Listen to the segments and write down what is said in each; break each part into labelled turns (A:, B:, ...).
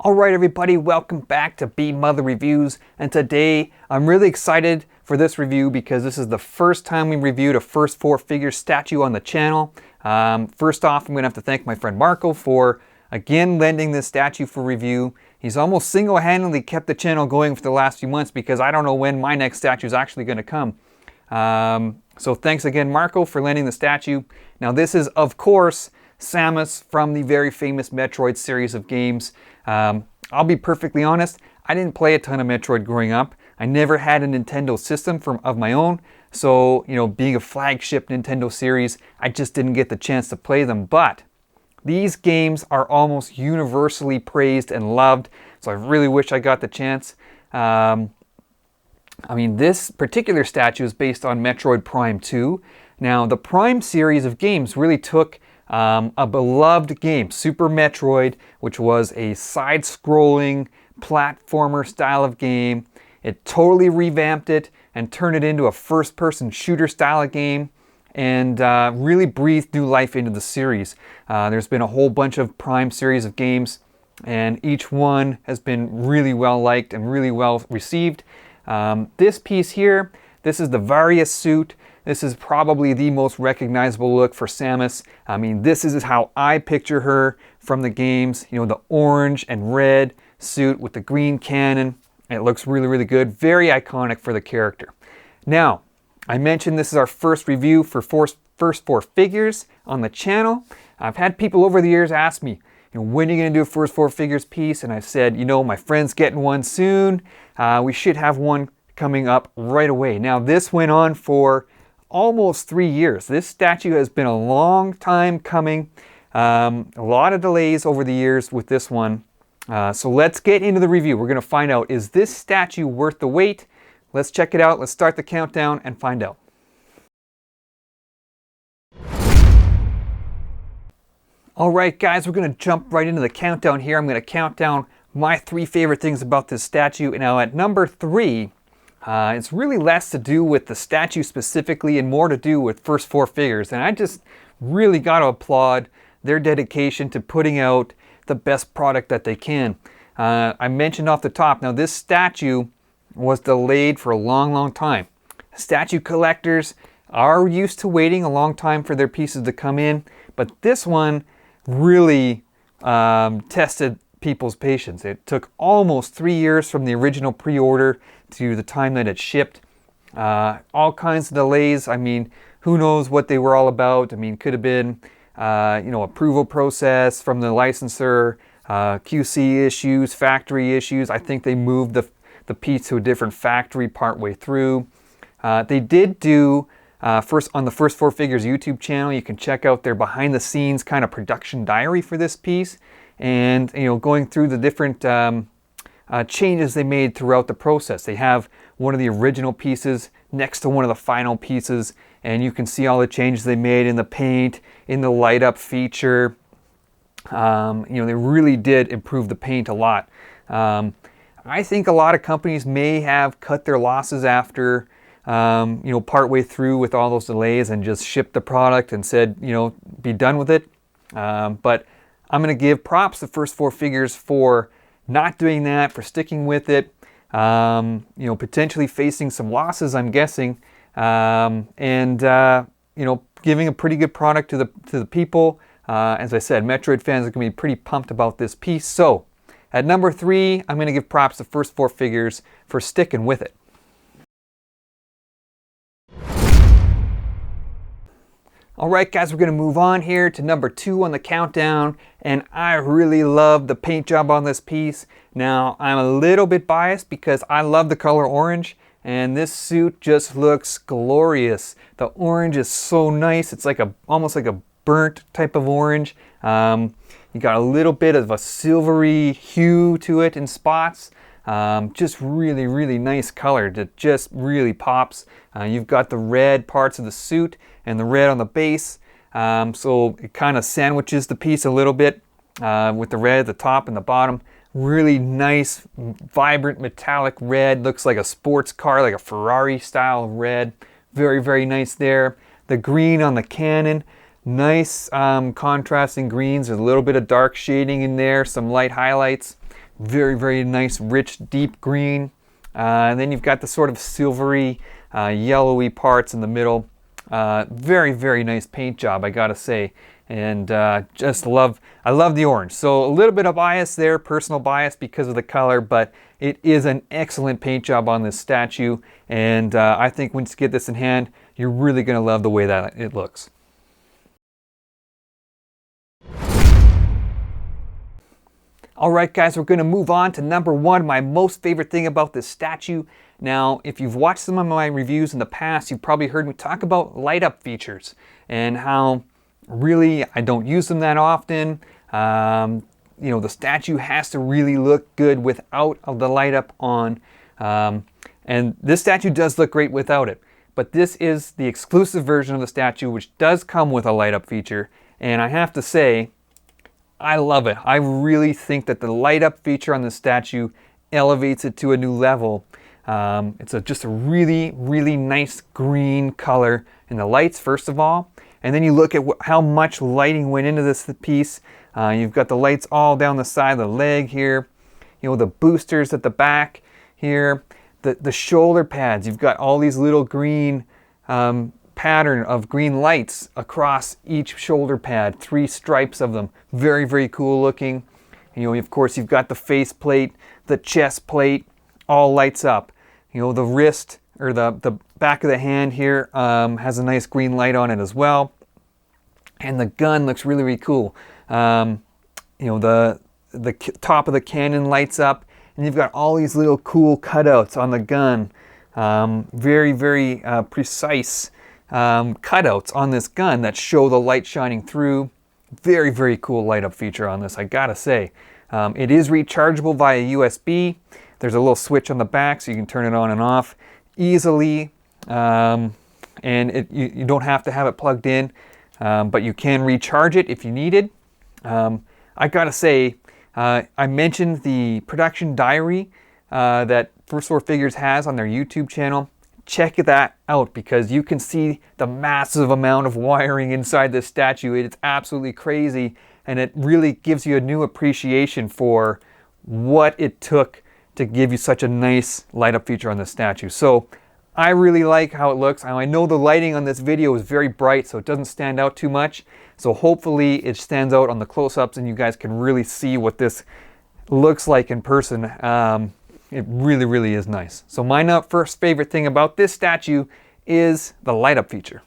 A: Alright everybody, welcome back to Be Mother Reviews, and today I'm really excited for this review because this is the first time we reviewed a first four figures statue on the channel. First off, I'm going to have to thank my friend Marco for again lending this statue for review. He's almost single-handedly kept the channel going for the last few months because I don't know when my next statue is actually going to come. So thanks again Marco for lending the statue. Now this is of course Samus from the very famous Metroid series of games. I'll be perfectly honest, I didn't play a ton of Metroid growing up. I never had a Nintendo system of my own, so being a flagship Nintendo series, I just didn't get the chance to play them. But these games are almost universally praised and loved, so I really wish I got the chance. I mean, this particular statue is based on Metroid Prime 2. Now, the Prime series of games really took a beloved game, Super Metroid, which was a side-scrolling platformer style of game. It totally revamped it and turned it into a first-person shooter style of game and really breathed new life into the series. There's been a whole bunch of Prime series of games, and each one has been really well liked and really well received. This piece here, this is the Varia Suit. This is probably the most recognizable look for Samus. I mean, this is how I picture her from the games. The orange and red suit with the green cannon. It looks really, really good. Very iconic for the character. Now, I mentioned this is our first review for first four figures on the channel. I've had people over the years ask me, when are you going to do a first four figures piece? And I've said, my friend's getting one soon. We should have one coming up right away. Now, this went on for almost 3 years. This statue has been a long time coming. A lot of delays over the years with this one. So let's get into the review. We're going to find out, is this statue worth the wait? Let's check it out. Let's start the countdown and find out. Alright guys, we're going to jump right into the countdown here. I'm going to count down my 3 favorite things about this statue. Now at number 3, it's really less to do with the statue specifically and more to do with first four figures. And I just really got to applaud their dedication to putting out the best product that they can. I mentioned off the top, now this statue was delayed for a long, long time. Statue collectors are used to waiting a long time for their pieces to come in, but this one really tested people's patience. It took almost 3 years from the original pre-order to the time that it shipped. All kinds of delays. I mean, who knows what they were all about. I mean, could have been, approval process from the licensor, QC issues, factory issues. I think they moved the piece to a different factory partway through. They did do, on the First Four Figures YouTube channel, you can check out their behind the scenes kind of production diary for this piece. And, going through the different changes they made throughout the process. They have one of the original pieces next to one of the final pieces, and you can see all the changes they made in the paint, in the light up feature. They really did improve the paint a lot. I think a lot of companies may have cut their losses after, partway through with all those delays and just shipped the product and said, be done with it. But I'm going to give props to First Four Figures for not doing that, for sticking with it, potentially facing some losses, I'm guessing, and giving a pretty good product to the people. As I said, Metroid fans are going to be pretty pumped about this piece. So, at number 3, I'm going to give props to First Four Figures for sticking with it. Alright guys, we're going to move on here to number 2 on the countdown, and I really love the paint job on this piece. Now, I'm a little bit biased because I love the color orange, and this suit just looks glorious. The orange is so nice. It's like almost like a burnt type of orange. You got a little bit of a silvery hue to it in spots. Just really, really nice color that just really pops. You've got the red parts of the suit and the red on the base. So it kind of sandwiches the piece a little bit with the red at the top and the bottom. Really nice, vibrant metallic red. Looks like a sports car, like a Ferrari style red. Very, very nice there. The green on the cannon. Nice contrasting greens. There's a little bit of dark shading in there. Some light highlights. Very, very nice, rich, deep green. And then you've got the sort of silvery, yellowy parts in the middle. Very, very nice paint job, I gotta say. And I love the orange. So a little bit of bias there, personal bias because of the color, but it is an excellent paint job on this statue. And I think once you get this in hand, you're really gonna love the way that it looks. All right, guys, we're going to move on to number one, my most favorite thing about this statue. Now, if you've watched some of my reviews in the past, you've probably heard me talk about light up features and how really I don't use them that often. You know, the statue has to really look good without the light up on. And this statue does look great without it. But this is the exclusive version of the statue, which does come with a light up feature. And I have to say, I love it. I really think that the light up feature on the statue elevates it to a new level. It's just a really, really nice green color in the lights, first of all. And then you look at how much lighting went into this piece. You've got the lights all down the side of the leg here. You know, the boosters at the back here. The shoulder pads, you've got all these little green pattern of green lights across each shoulder pad, 3 stripes of them. Very, very cool looking. You know, of course, you've got the face plate, the chest plate, all lights up. You know, the wrist or the back of the hand here has a nice green light on it as well. And the gun looks really, really cool. You know, the top of the cannon lights up, and you've got all these little cool cutouts on the gun. Very, very precise cutouts on this gun that show the light shining through. Very, very cool light up feature on this, I gotta say. It is rechargeable via USB. There's a little switch on the back so you can turn it on and off easily. And you don't have to have it plugged in, but you can recharge it if you need it. I gotta say, I mentioned the production diary that First 4 Figures has on their YouTube channel. Check that out because you can see the massive amount of wiring inside this statue. It's absolutely crazy, and it really gives you a new appreciation for what it took to give you such a nice light up feature on this statue. So I really like how it looks. I know the lighting on this video is very bright, so it doesn't stand out too much. So hopefully it stands out on the close-ups and you guys can really see what this looks like in person. It really, really is nice. So my first favorite thing about this statue is the light up feature.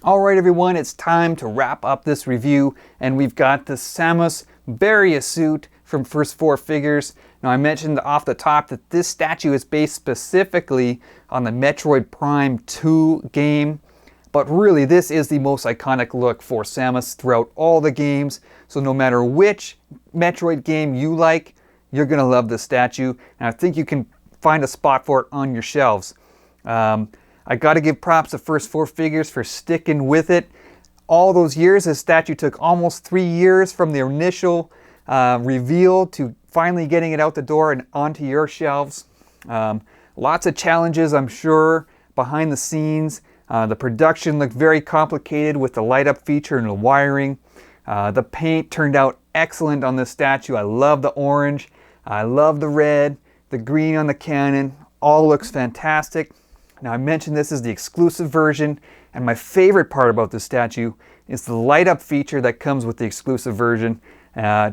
A: All right, everyone, it's time to wrap up this review, and we've got the Samus Varia Suit from First 4 Figures. Now, I mentioned off the top that this statue is based specifically on the Metroid Prime 2 game, but really this is the most iconic look for Samus throughout all the games. So no matter which Metroid game you like, you're gonna love this statue, and I think you can find a spot for it on your shelves. I gotta give props to First 4 Figures for sticking with it. All those years, this statue took almost 3 years from the initial reveal to finally getting it out the door and onto your shelves. Lots of challenges, I'm sure, behind the scenes. The production looked very complicated with the light up feature and the wiring. The paint turned out excellent on this statue. I love the orange. I love the red, the green on the cannon. All looks fantastic. Now, I mentioned this is the exclusive version, and my favorite part about this statue is the light up feature that comes with the exclusive version.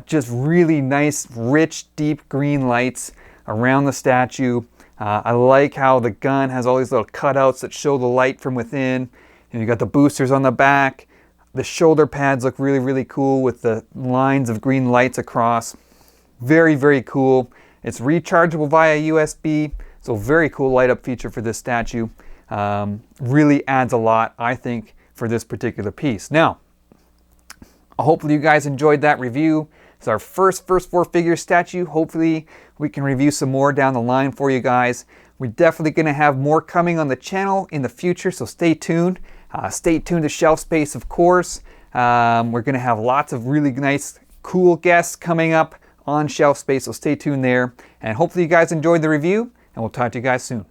A: Just really nice, rich, deep green lights around the statue. I like how the gun has all these little cutouts that show the light from within. And you got the boosters on the back. The shoulder pads look really, really cool with the lines of green lights across. Very, very cool. It's rechargeable via USB, so very cool light up feature for this statue. Really adds a lot, I think, for this particular piece. Now, hopefully you guys enjoyed that review. It's our first 4 Figures statue. Hopefully we can review some more down the line for you guys. We're definitely going to have more coming on the channel in the future, so stay tuned. Stay tuned to Shelf Space, of course. We're going to have lots of really nice, cool guests coming up on Shelf Space, so stay tuned there. And hopefully you guys enjoyed the review, and we'll talk to you guys soon.